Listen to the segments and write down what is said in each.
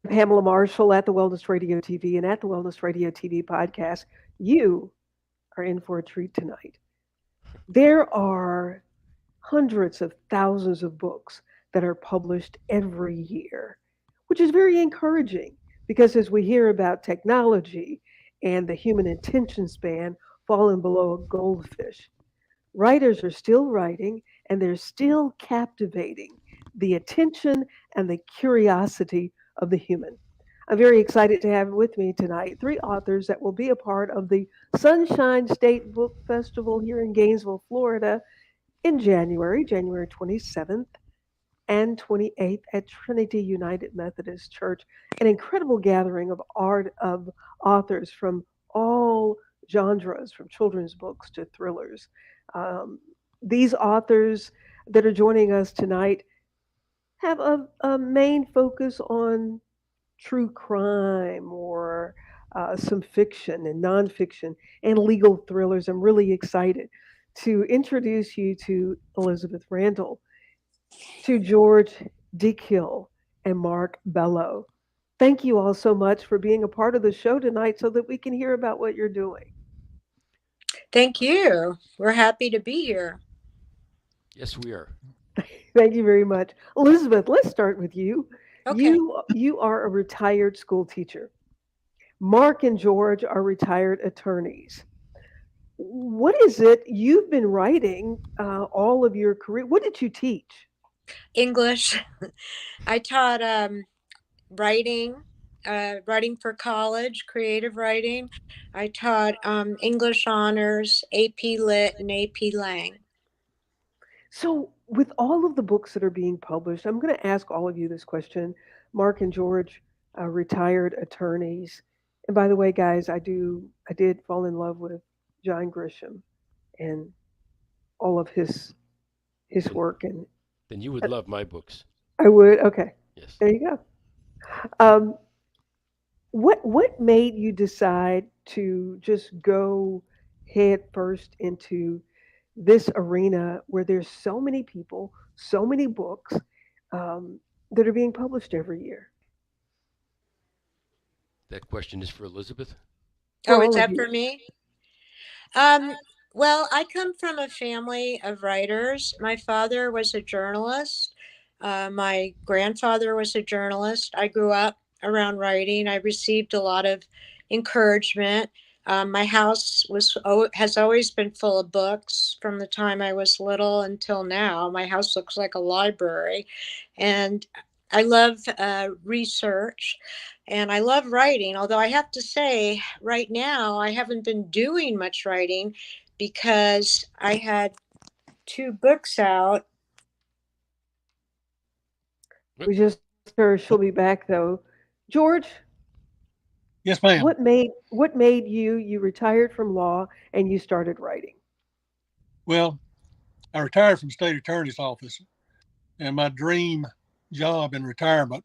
Pamela Marshall at the Wellness Radio TV and at the Wellness Radio TV podcast. You are in for a treat tonight. There are hundreds of thousands of books that are published every year, which is very encouraging because as we hear about technology and the human attention span falling below a goldfish, writers are still writing and they're still captivating the attention and the curiosity of the human. I'm very excited to have with me tonight three authors that will be a part of the Sunshine State Book Festival here in Gainesville, Florida in January, January 27th and 28th at Trinity United Methodist Church, an incredible gathering of art of authors from all genres, from children's books to thrillers. Um, these authors that are joining us tonight have a main focus on true crime or some fiction and nonfiction and legal thrillers. I'm really excited to introduce you to Elizabeth Randall, to George Dekle, and Mark Bello. Thank you all so much for being a part of the show tonight so that we can hear about what you're doing. Thank you. We're happy to be here. Yes, we are. Thank you very much. Elizabeth, let's start with you. Okay. You are a retired school teacher. Mark and George are retired attorneys. What is it you've been writing all of your career? What did you teach? English. I taught writing, writing for college, creative writing. I taught English honors, AP Lit, and AP Lang. So, with all of the books that are being published, I'm going to ask all of you this question. Mark and George, retired attorneys. And by the way, guys, I did fall in love with John Grisham and all of his Then, work, and then you would uh, love my books. I would. Okay, Yes. there you go. Um, what made you decide to just go head first into this arena where there's so many people, so many books that are being published every year That question is for Elizabeth. for Oh, is all of that you? for me? Um, well, I come from a family of writers. My father was a journalist. My grandfather was a journalist. I grew up around writing. I received a lot of encouragement. My house has always been full of books from the time I was little until now. My house looks like a library, and I love research, and I love writing. Although I have to say, right now I haven't been doing much writing because I had two books out. Whoop. We just heard she'll be back though. George, Yes, ma'am. what made you retired from law and you started writing? Well, I retired from state attorney's office, and my dream job in retirement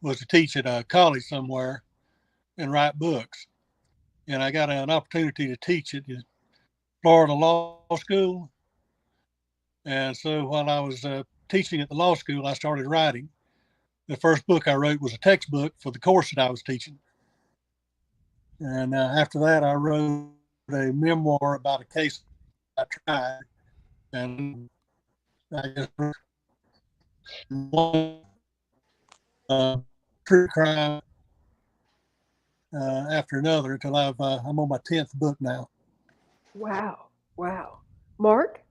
was to teach at a college somewhere and write books. And I got an opportunity to teach at the Florida Law School. And so while I was teaching at the law school, I started writing. The first book I wrote was a textbook for the course that I was teaching. And after that, I wrote a memoir about a case I tried. And I just one true crime after another until I'm on my 10th book now. Wow, wow. Mark,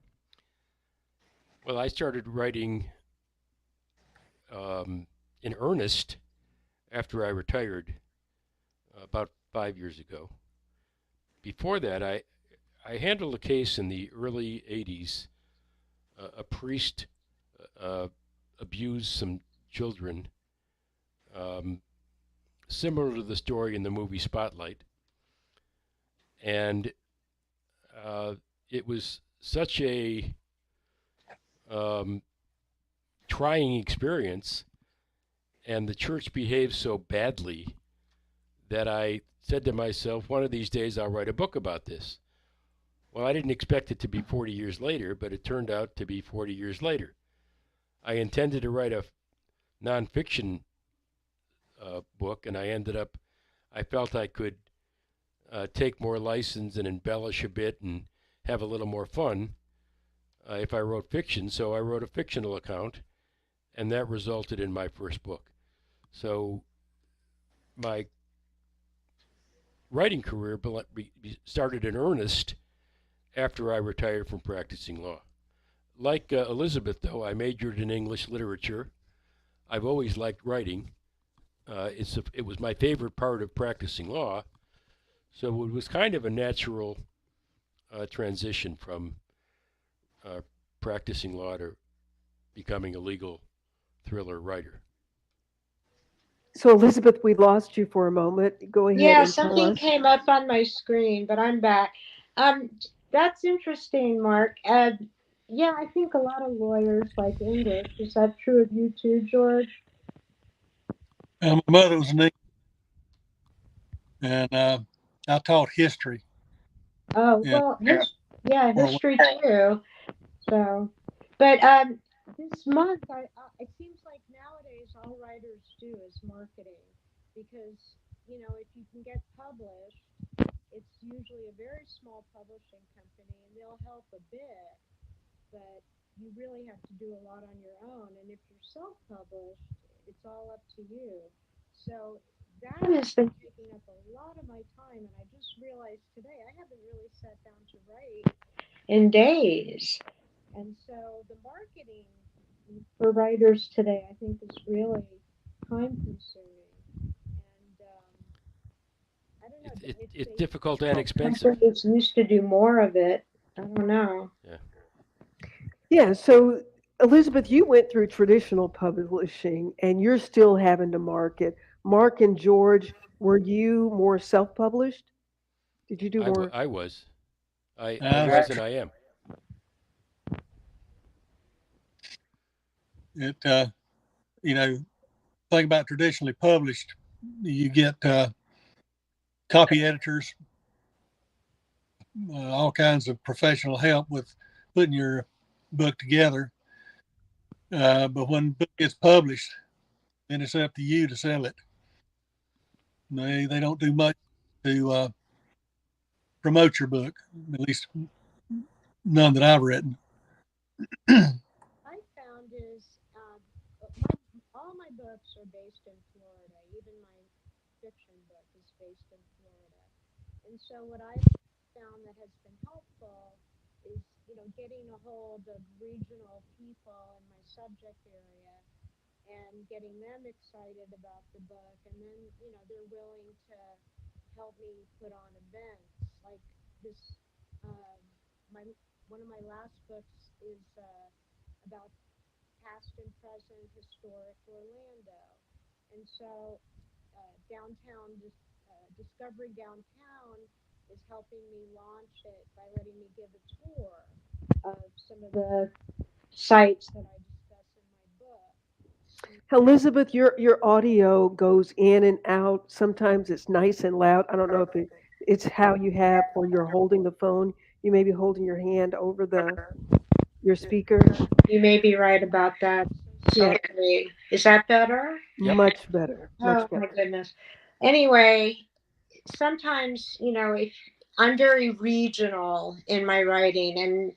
Well, I started writing in earnest after I retired about 5 years ago. Before that, I handled a case in the early 80s. A priest uh, abused some children, um, similar to the story in the movie Spotlight. And it was such a um, trying experience, and the church behaved so badly that I said to myself, one of these days I'll write a book about this. Well, I didn't expect it to be 40 years later, but it turned out to be 40 years later. I intended to write a nonfiction book book, and I felt I could take more license and embellish a bit and have a little more fun if I wrote fiction. So I wrote a fictional account, and that resulted in my first book. So my writing career started in earnest after I retired from practicing law. Like Elizabeth, though, I majored in English literature. I've always liked writing. It was my favorite part of practicing law, so it was kind of a natural transition from practicing law to becoming a legal thriller writer. So, Elizabeth, we lost you for a moment. Go ahead Yeah, and tell something us. came up on my screen, but I'm back. That's interesting, Mark. Yeah, I think a lot of lawyers like English. Is that true of you too, George? My mother was an English, and I taught history. Oh, Yeah, well, yeah, or history too. So, but this month, it seems like nowadays all writers do is marketing, because if you can get published, it's usually a very small publishing company, and they'll help a bit, but you really have to do a lot on your own. And if you're self-published, it's all up to you. So that has been taking up a lot of my time, and I just realized today I haven't really sat down to write in days. And so the marketing for writers today, I think, is really time consuming. And I don't know. It's difficult and expensive. Companies used to do more of it. I don't know. Yeah. Yeah, so Elizabeth, you went through traditional publishing and you're still having to market. Mark and George, were you more self-published? Did you do more? I was. I I was and I am. it. Think about traditionally published. You get copy editors, all kinds of professional help with putting your book together. But when the book gets published, then it's up to you to sell it. They don't do much to promote your book, at least none that I've written. I found is all my books are based in Florida. Even my fiction book is based in Florida. And so what I found that has been helpful is, getting a hold of regional people in my subject area and getting them excited about the book. And then, they're willing to help me put on events like this. Uh, my One of my last books is about past and present historic Orlando. And so downtown Discovery Downtown is helping me launch it by letting me give a tour of some of the sites that I discuss in my book. Elizabeth, your audio goes in and out. Sometimes it's nice and loud. I don't know if it's how you have or you're holding the phone. You may be holding your hand over your speaker. You may be right about that. Yeah, Sorry. Is that better? Yep. much better. Much Oh my better. goodness. Anyway, sometimes, if I'm very regional in my writing, and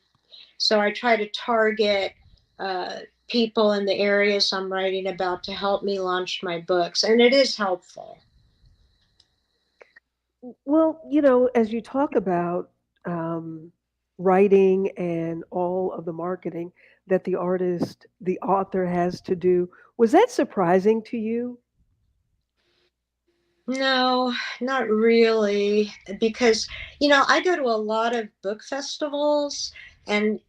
so I try to target uh, people in the areas I'm writing about to help me launch my books, and it is helpful. Well, as you talk about um, writing and all of the marketing that the author has to do, was that surprising to you? No, not really, because, I go to a lot of book festivals, and,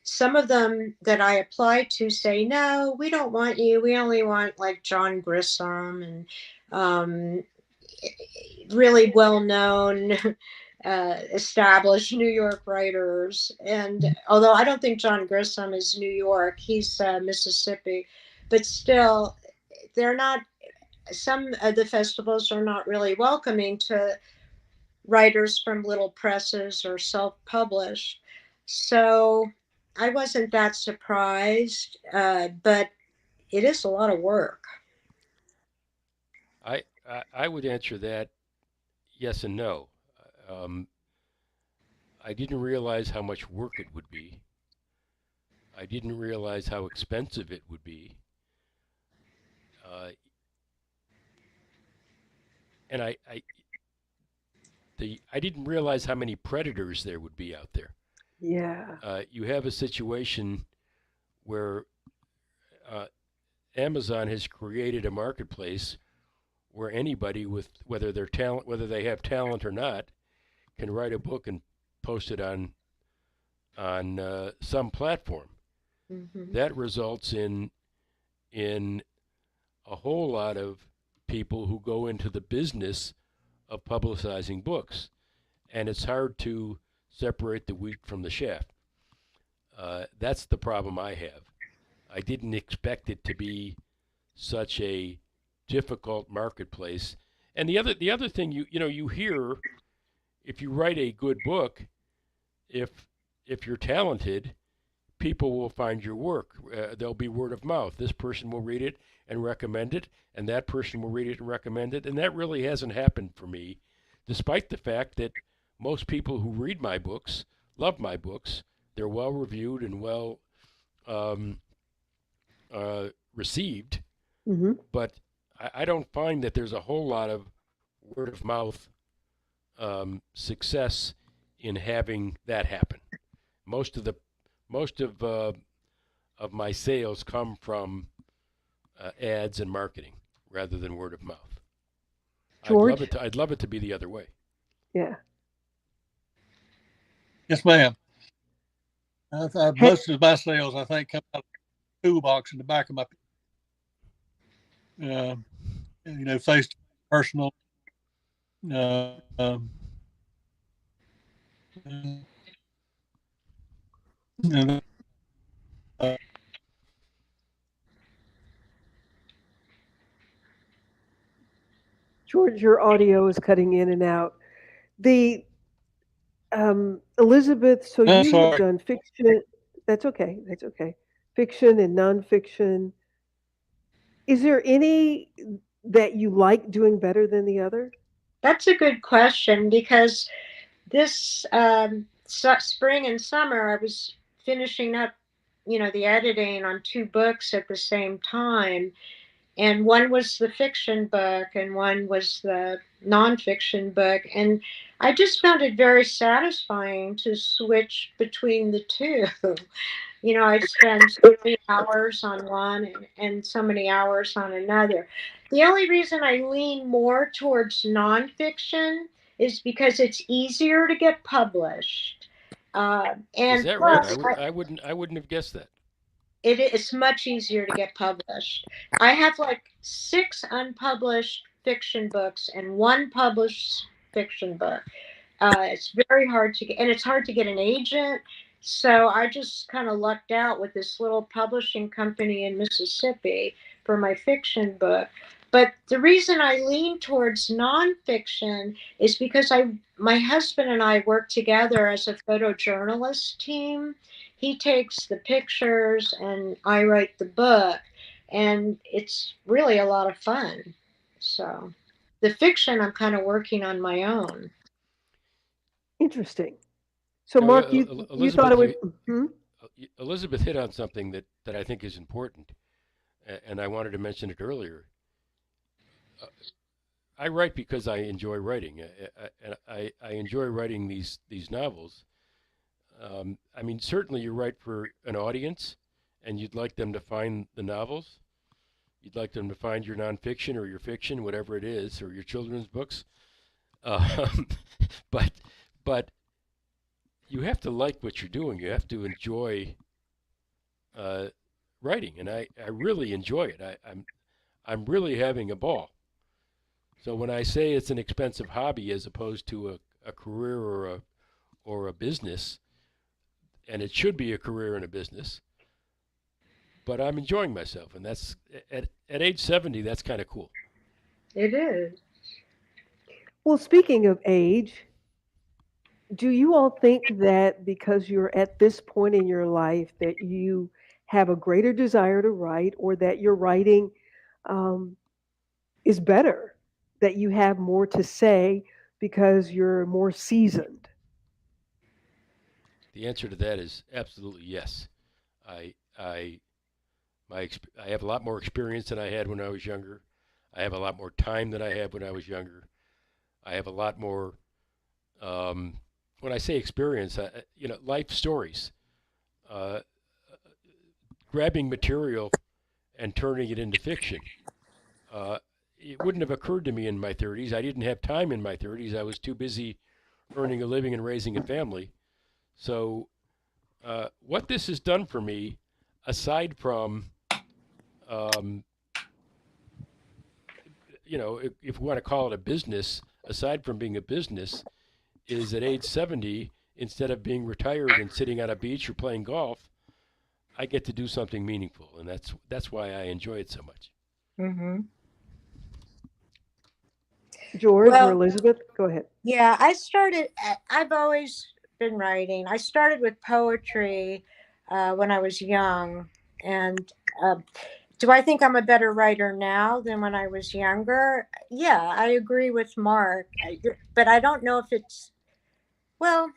some of them that I apply to say, no, we don't want you. We only want like John Grisham and um, really well known, established New York writers. And although I don't think John Grisham is New York, he's Mississippi, but still, they're not. Some of the festivals are not really welcoming to writers from little presses or self-published. So I wasn't that surprised, but it is a lot of work. I would answer that yes and no. Um, I didn't realize how much work it would be. I didn't realize how expensive it would be. Uh, and I didn't realize how many predators there would be out there. Yeah. You have a situation where uh, Amazon has created a marketplace where anybody with whether they have talent or not, can write a book and post it on some platform. Hmm. That results in a whole lot of people who go into the business of publicizing books, and it's hard to separate the wheat from the chaff. That's the problem I have. I didn't expect it to be such a difficult marketplace. And the other thing you hear, if you write a good book, if if you're talented, people will find your work. There'll be word of mouth. This person will read it and recommend it, and that person will read it and recommend it. And that really hasn't happened for me, despite the fact that most people who read my books love my books. They're well reviewed and well um, received, Hmm. but I don't find that there's a whole lot of word of mouth success in having that happen. Most of the most of my sales come from ads and marketing rather than word of mouth. George? I'd love it to be the other way. Yeah. Yes, ma'am. Hey, Most of my sales, I think, come out of the toolbox in the back of my, face personal. Uh, um, uh, George, your audio is cutting in and out. The Elizabeth, so I'm you have sorry. done fiction. That's okay. That's okay. Fiction and nonfiction. Is there any that you like doing better than the other? That's a good question because this spring and summer, I was finishing up, the editing on two books at the same time. And one was the fiction book, and one was the nonfiction book. And I just found it very satisfying to switch between the two. I'd spend so many hours on one and so many hours on another. The only reason I lean more towards nonfiction is because it's easier to get published. Is And that right? plus, I wouldn't have guessed that. it's much easier to get published. I have like six unpublished fiction books and one published fiction book. It's very hard to get, and it's hard to get an agent. So I just kind of lucked out with this little publishing company in Mississippi for my fiction book. But the reason I lean towards nonfiction is because my husband and I work together as a photojournalist team. He takes the pictures and I write the book, and it's really a lot of fun. So the fiction I'm kind of working on my own. Interesting. So, Mark, you thought Elizabeth, it would. Hmm? Elizabeth hit on something that I think is important, and I wanted to mention it earlier. Uh, I write because I enjoy writing. I enjoy writing these novels. I mean, certainly you write for an audience, and you'd like them to find the novels. You'd like them to find your nonfiction or your fiction, whatever it is, or your children's books. Um, but but you have to like what you're doing. You have to enjoy uh, writing, and I really enjoy it. I'm really having a ball. So when I say it's an expensive hobby as opposed to a career or a business, and it should be a career and a business, but I'm enjoying myself, and that's at age 70. That's kind of cool. It is. Well, speaking of age, do you all think that because you're at this point in your life that you have a greater desire to write, or that your writing um, is better? that you have more to say because you're more seasoned? The answer to that is absolutely yes. I I I have a lot more experience than I had when I was younger. I have a lot more time than I had when I was younger. I have a lot more. When I say experience, life stories. Uh, Grabbing material and turning it into fiction. Uh, it wouldn't have occurred to me in my 30s. I didn't have time in my 30s. I was too busy earning a living and raising a family. So, what this has done for me, aside from, um, if we want to call it a business, aside from being a business, is at age 70, instead of being retired and sitting on a beach or playing golf, I get to do something meaningful, and that's why I enjoy it so much. Mm-hmm. George or Well, Elizabeth, go ahead. yeah, I've always been writing. I started with poetry when I was young. And do I think I'm a better writer now than when I was younger? Yeah, I agree with Mark. But I don't know if well,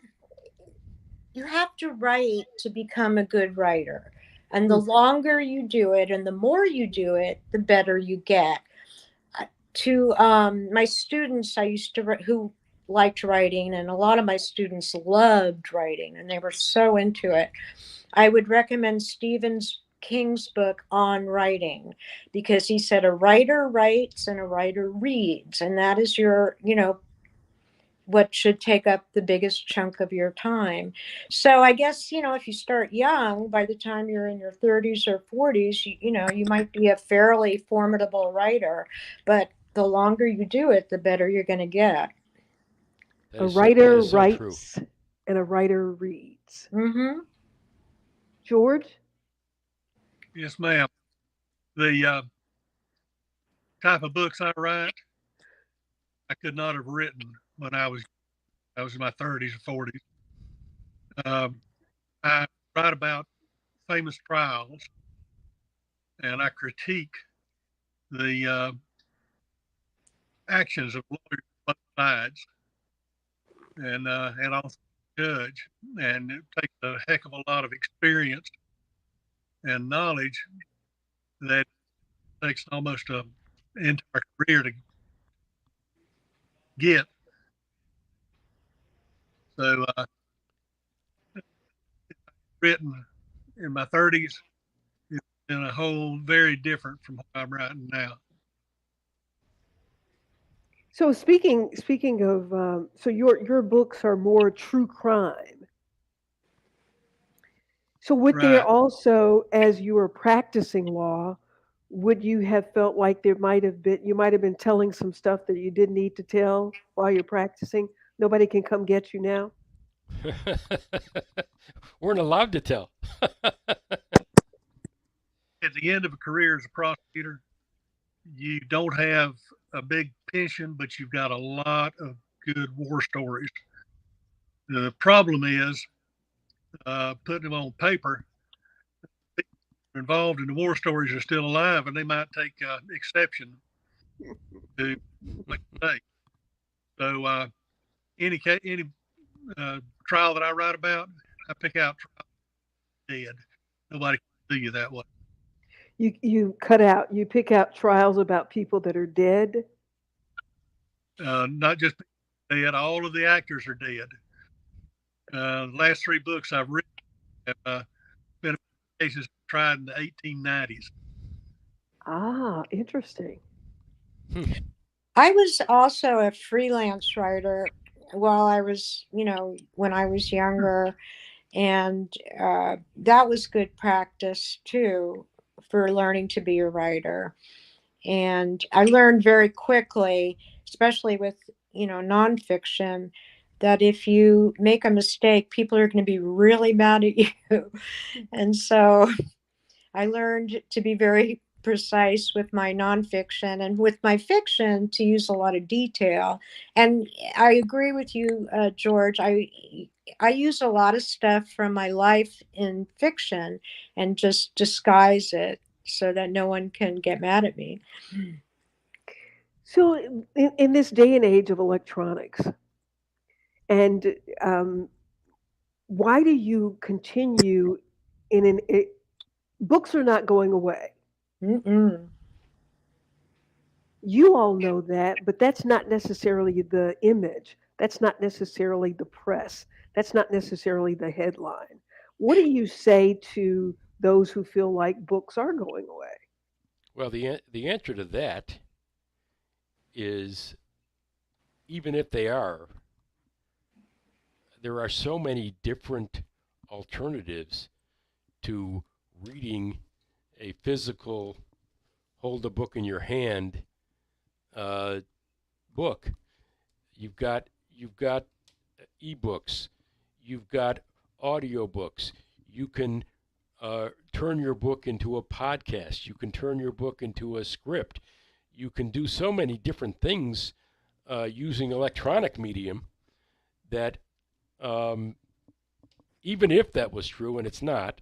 you have to write to become a good writer. And the longer you do it and the more you do it, the better you get. To my students, I used to who liked writing, and a lot of my students loved writing, and they were so into it. I would recommend Stephen King's book on writing, because he said a writer writes and a writer reads, and that is what should take up the biggest chunk of your time. So I guess, if you start young, by the time you're in your 30s or 40s, you might be a fairly formidable writer, but the longer you do it, the better you're going to get. That A is so, that writer is so true. writes and a writer reads. Mm-hmm. George? Yes, ma'am. The type of books I write, I could not have written when I was in my 30s or 40s. I write about famous trials, and I critique the actions of lawyers on both sides, and also judge. And it takes a heck of a lot of experience and knowledge that takes almost an entire career to get. So, written in my 30s, it's been a whole very different from what I'm writing now. So speaking of, so your books are more true crime. So would there Right. also, as you were practicing law, would you have felt like you might have been telling some stuff that you didn't need to tell while you're practicing? Nobody can come get you now. Weren't allowed to tell. At the end of a career as a prosecutor, you don't have a big pension, but you've got a lot of good war stories. The problem is putting them on paper. People involved in the war stories are still alive, and they might take exception to what you say. So any trial that I write about, I pick out trials dead. Nobody can do you that way. You pick out trials about people that are dead. Not just dead, all of the actors are dead. The last three books I've written have been cases tried in the 1890s. Ah, interesting. I was also a freelance writer while I was, when I was younger. And that was good practice too for learning to be a writer. And I learned very quickly, especially with, nonfiction, that if you make a mistake, people are going to be really mad at you. And so I learned to be very precise with my nonfiction, and with my fiction to use a lot of detail. And I agree with you, George. I use a lot of stuff from my life in fiction and just disguise it so that no one can get mad at me. So, in this day and age of electronics, and why do you continue in books are not going away. Mm-mm. You all know that, but that's not necessarily the image. That's not necessarily the press. That's not necessarily the headline. What do you say to those who feel like books are going away? Well, the answer to that is, even if they are, there are so many different alternatives to reading a physical, hold a book in your hand book. You've got ebooks, you've got audiobooks. You can turn your book into a podcast. You can turn your book into a script. You can do so many different things using electronic medium that um, even if that was true, and it's not,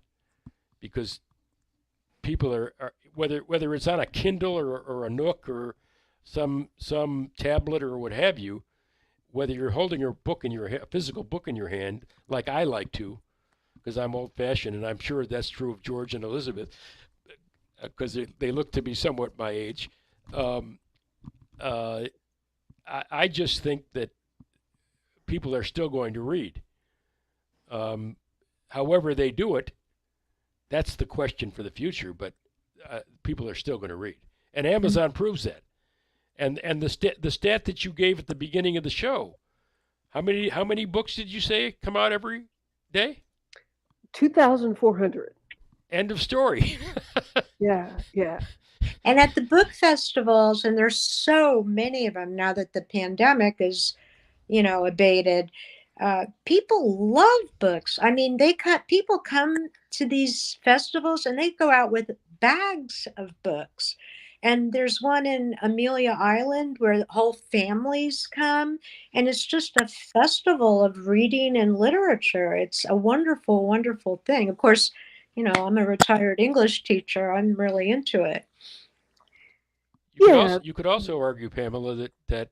because people are whether it's on a Kindle or a Nook or some tablet or what have you, whether you're holding your book in your a physical book in your hand, like I like to, because I'm old-fashioned, and I'm sure that's true of George and Elizabeth, because they look to be somewhat my age. Um, uh, I just think that people are still going to read. Um, However they do it, that's the question for the future. But people are still going to read, and Amazon proves that. And the stat that you gave at the beginning of the show, how many books did you say come out every day? 2,400. End of story. Yeah, yeah. And at the book festivals, and there's so many of them now that the pandemic is, abated. People love books. I mean, people come to these festivals and they go out with bags of books. And there's one in Amelia Island where whole families come, and it's just a festival of reading and literature. It's a wonderful, wonderful thing. Of course, I'm a retired English teacher. I'm really into it. Yeah. You could also argue, Pamela, that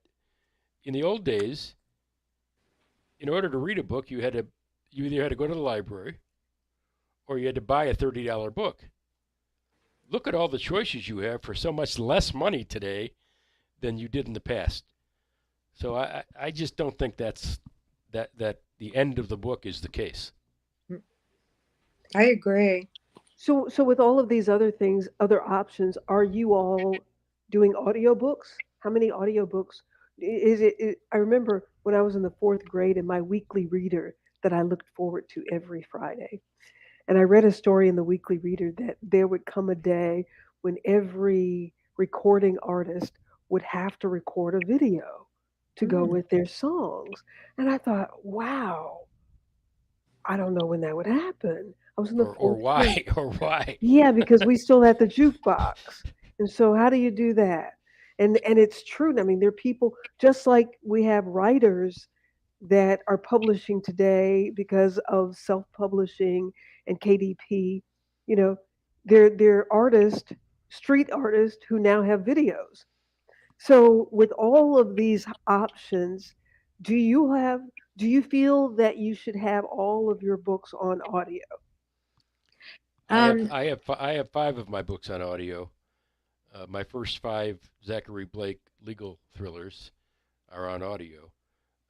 in the old days, in order to read a book, you either had to go to the library or you had to buy a $30 book. Look at all the choices you have for so much less money today than you did in the past. So I just don't think that the end of the book is the case. I agree. So with all of these other things, other options, are you all doing audiobooks? How many audiobooks I remember when I was in the 4th grade and my weekly reader that I looked forward to every Friday. And I read a story in the weekly reader that there would come a day when every recording artist would have to record a video to go Mm. with their songs. And I thought, wow, I don't know when that would happen. I was in the Or 4th grade. why? Or why? Yeah, because we still had the jukebox. And so how do you do that? And it's true. I mean, there are people just like we have writers that are publishing today because of self-publishing and KDP. You know, they're artists, street artists who now have videos. So with all of these options, do you have do you feel that you should have all of your books on audio? I have Um, I have I have 5 of my books on audio. My first 5 Zachary Blake legal thrillers are on audio.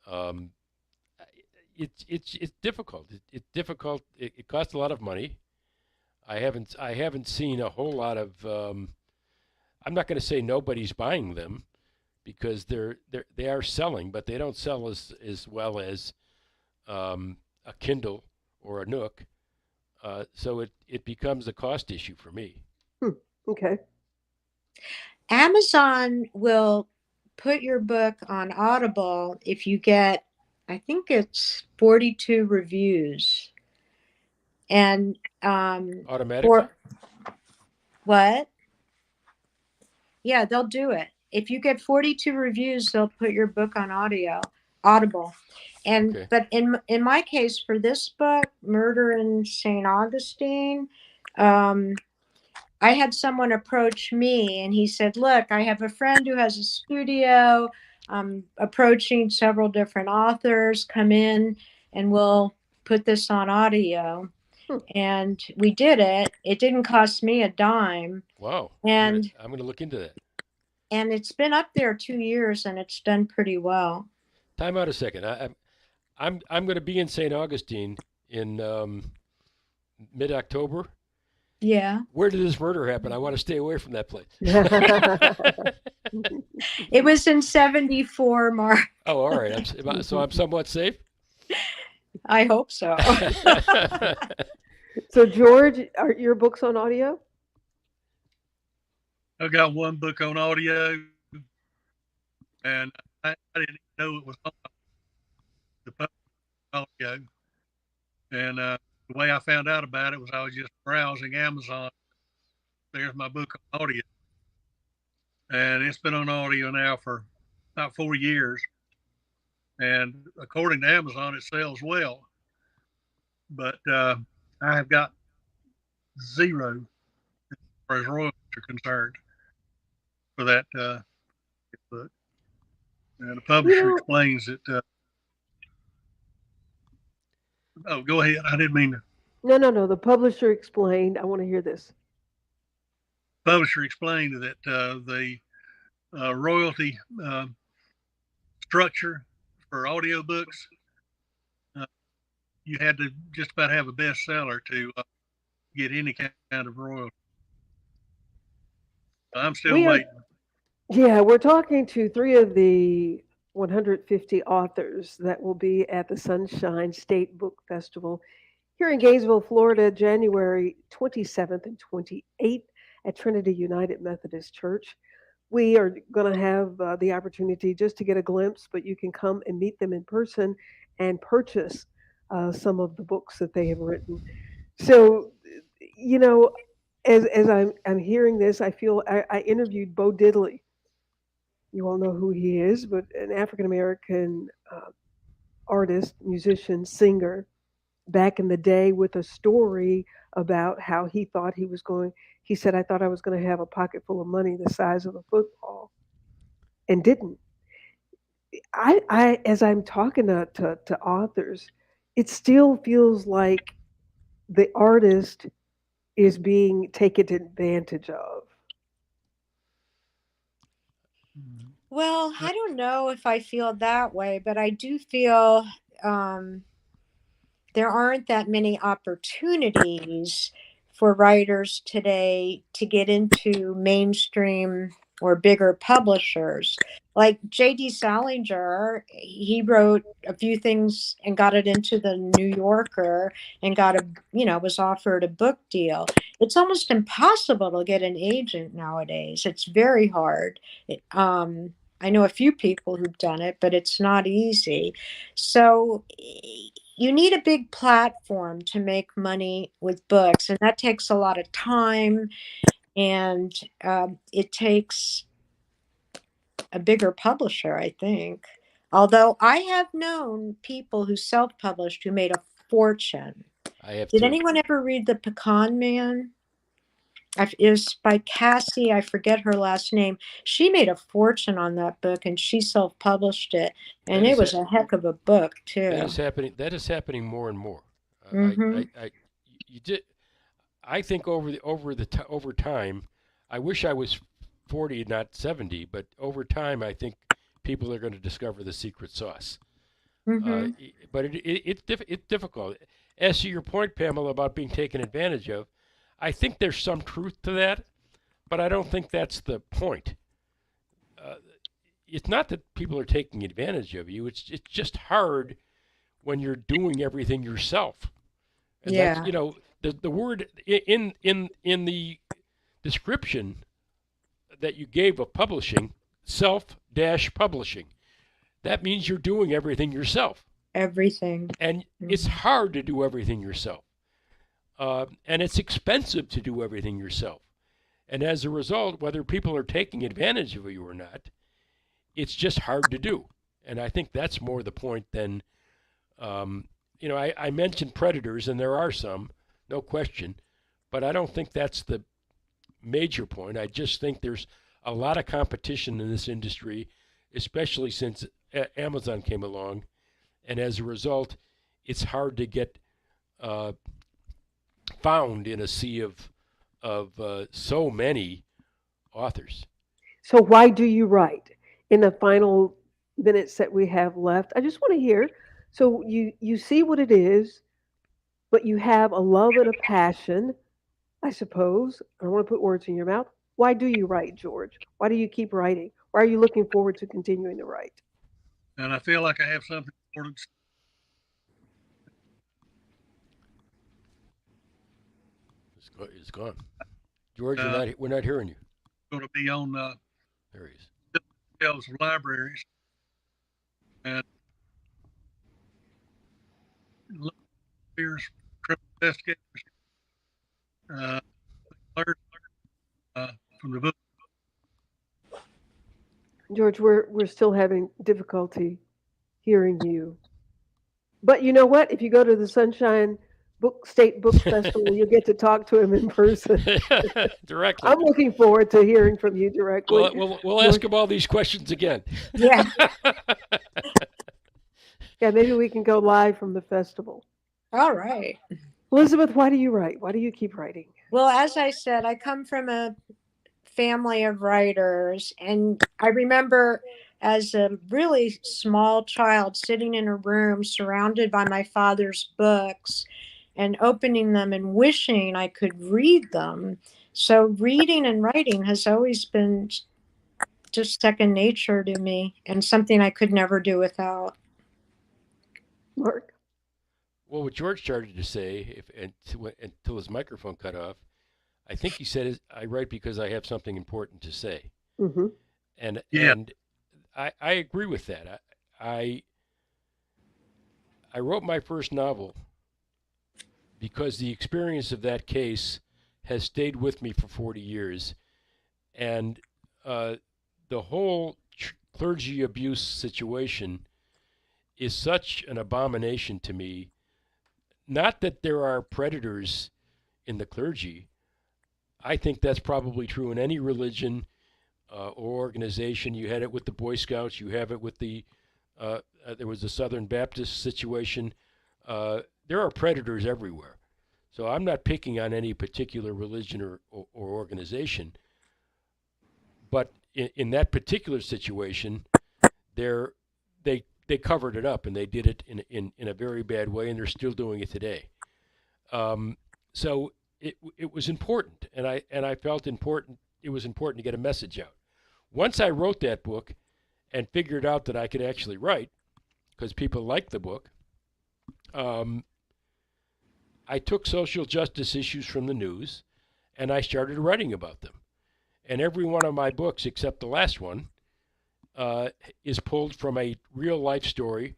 Um, it's difficult. It's difficult. It costs a lot of money. I haven't seen a whole lot of. I'm not going to say nobody's buying them because they are selling, but they don't sell as well as a Kindle or a Nook. So it becomes a cost issue for me. Hmm, okay. Amazon will put your book on Audible if you get, I think it's 42 reviews. And Automatically? for what? Yeah, they'll do it. If you get 42 reviews, they'll put your book on Audible. And Okay. but in my case for this book, Murder in St. Augustine, um, I had someone approach me and he said, look, I have a friend who has a studio. I'm approaching several different authors. Come in and we'll put this on audio. Hmm. And we did it. It didn't cost me a dime. Wow. And I'm gonna look into that. and it's been up there 2 years and it's done pretty well. Time out a second. I'm going to be in St. Augustine in mid-October. Yeah. Where did this murder happen? I want to stay away from that place. It was in 74, Mark. Oh, all right. So I'm somewhat safe. I hope so. So, George, are your books on audio? I've got one book on audio, and I didn't know it was on the public audio. And the way I found out about it was I was just browsing Amazon. There's my book on audio. And it's been on audio now for about 4 years. And according to Amazon, it sells well. But I have got zero as far as royalties are concerned for that book. And the publisher explains that. Oh, go ahead. I didn't mean to. No. The publisher explained. I want to hear this. Publisher explained that the royalty structure for audiobooks, you had to just about have a bestseller to get any kind of royalty. I'm still waiting. Yeah, we're talking to 3 of the 150 authors that will be at the Sunshine State Book Festival here in Gainesville, Florida, January 27th and 28th at Trinity United Methodist Church. We are going to have the opportunity just to get a glimpse, but you can come and meet them in person and purchase some of the books that they have written. So, you know, as I'm hearing this, I feel I interviewed Bo Diddley. You all know who he is, but an African American artist, musician, singer back in the day with a story about how he thought he was going. He said, I thought I was going to have a pocket full of money the size of a football and didn't. I as I'm talking to authors, it still feels like the artist is being taken advantage of. Well, I don't know if I feel that way, but I do feel there aren't that many opportunities for writers today to get into mainstream or bigger publishers. Like J.D. Salinger, he wrote a few things and got it into the New Yorker and was offered a book deal. It's almost impossible to get an agent nowadays. It's very hard. I know a few people who've done it, but it's not easy. So you need a big platform to make money with books, and that takes a lot of time, and it takes a bigger publisher, I think. Although I have known people who self-published who made a fortune. I have. Did anyone ever read The Pecan Man? It was by Cassie. I forget her last name. She made a fortune on that book, and she self-published it, and it was a heck of a book too. That is happening more and more. Mm-hmm. I think over time, I wish I was 40, not 70, but over time, I think people are going to discover the secret sauce. Mm-hmm. But it's difficult. As to your point, Pamela, about being taken advantage of, I think there's some truth to that, but I don't think that's the point. It's not that people are taking advantage of you. It's just hard when you're doing everything yourself. And yeah. That's, the word in the description that you gave of publishing, self-publishing, that means you're doing everything yourself. Everything. And it's hard to do everything yourself. And it's expensive to do everything yourself. And as a result, whether people are taking advantage of you or not, it's just hard to do. And I think that's more the point than, I mentioned predators, and there are some, no question, but I don't think that's the major point. I just think there's a lot of competition in this industry, especially since Amazon came along, and as a result, it's hard to get found in a sea of so many authors. So why do you write? In the final minutes that we have left, I just want to hear. So you see what it is, but you have a love and a passion, I suppose. I don't want to put words in your mouth. Why do you write, George? Why do you keep writing? Why are you looking forward to continuing to write? And I feel like I have something important. It's gone. George, we're not hearing you. Going to be on There he is. shelves of libraries and lawyers, criminal investigators, learned from the book. George, we're still having difficulty hearing you. But you know what? If you go to the Sunshine State Book Festival, you'll get to talk to him in person. Directly. I'm looking forward to hearing from you directly. We'll ask him all these questions again. Yeah. Yeah, maybe we can go live from the festival. All right. Elizabeth, why do you write? Why do you keep writing? Well, as I said, I come from a family of writers, and I remember as a really small child sitting in a room surrounded by my father's books and opening them and wishing I could read them. So reading and writing has always been just second nature to me and something I could never do without. Mark? Well, what George started to say, until his microphone cut off, I think he said, I write because I have something important to say. Mm-hmm. And Yeah. and I agree with that. I wrote my first novel because the experience of that case has stayed with me for 40 years. And the whole clergy abuse situation is such an abomination to me. Not that there are predators in the clergy. I think that's probably true in any religion or organization. You had it with the Boy Scouts. You have it with there was the Southern Baptist situation. There are predators everywhere. So I'm not picking on any particular religion or organization. But in that particular situation, they covered it up, and they did it in a very bad way, and they're still doing it today. So it was important, and I felt important. It was important to get a message out. Once I wrote that book and figured out that I could actually write, because people liked the book, I took social justice issues from the news, and I started writing about them. And every one of my books, except the last one, is pulled from a real life story,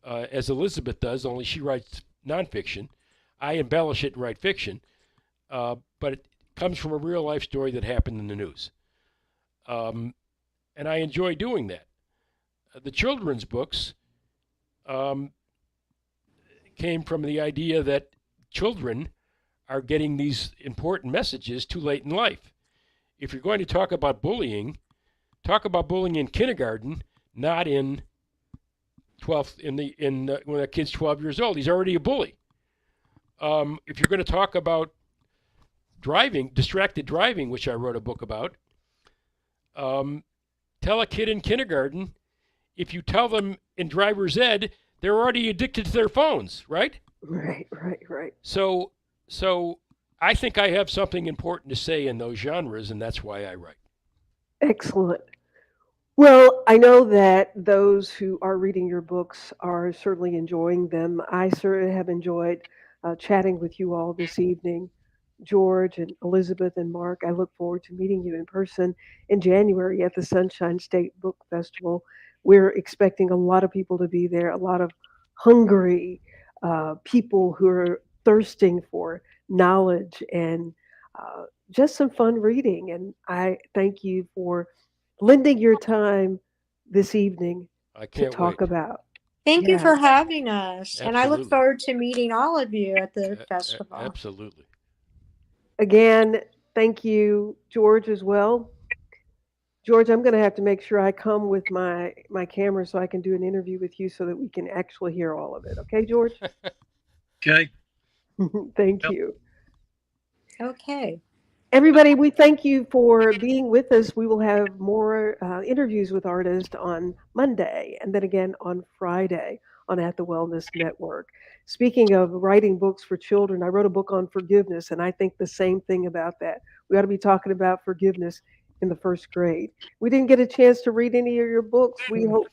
as Elizabeth does, only she writes nonfiction. I embellish it and write fiction, but it comes from a real life story that happened in the news. And I enjoy doing that. The children's books came from the idea that children are getting these important messages too late in life. If you're going to talk about bullying in kindergarten, not in 12th when a kid's 12 years old. He's already a bully. If you're going to talk about distracted driving, which I wrote a book about, tell a kid in kindergarten, if you tell them in driver's ed, they're already addicted to their phones, right? Right. So I think I have something important to say in those genres, and that's why I write. Excellent. Well, I know that those who are reading your books are certainly enjoying them. I certainly have enjoyed chatting with you all this evening, George and Elizabeth and Mark. I look forward to meeting you in person in January at the Sunshine State Book Festival. We're expecting a lot of people to be there, a lot of hungry people who are thirsting for knowledge and just some fun reading. And I thank you for lending your time this evening I to can't talk wait. about. Thank you Yeah. for having us. And I look Absolutely. forward to meeting all of you at the festival. Absolutely. Again, Thank you, George, as well. George, I'm going to have to make sure I come with my camera so I can do an interview with you so that we can actually hear all of it. Okay, George? Okay. Thank Yep. you. Okay. Everybody, we thank you for being with us. We will have more interviews with artists on Monday and then again on Friday on At the Wellness Network. Speaking of writing books for children, I wrote a book on forgiveness, and I think the same thing about that. We ought to be talking about forgiveness in the first grade. We didn't get a chance to read any of your books. We hope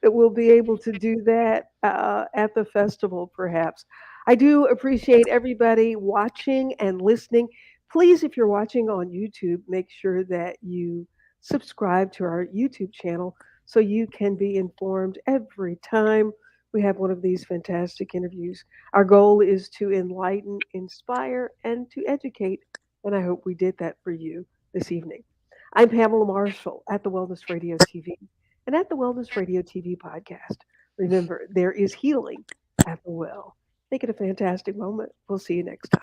that we'll be able to do that at the festival, perhaps. I do appreciate everybody watching and listening. Please, if you're watching on YouTube, make sure that you subscribe to our YouTube channel so you can be informed every time we have one of these fantastic interviews. Our goal is to enlighten, inspire, and to educate, and I hope we did that for you this evening. I'm Pamela Marshall at the Wellness Radio TV and at the Wellness Radio TV podcast. Remember, there is healing at the well. Make it a fantastic moment. We'll see you next time.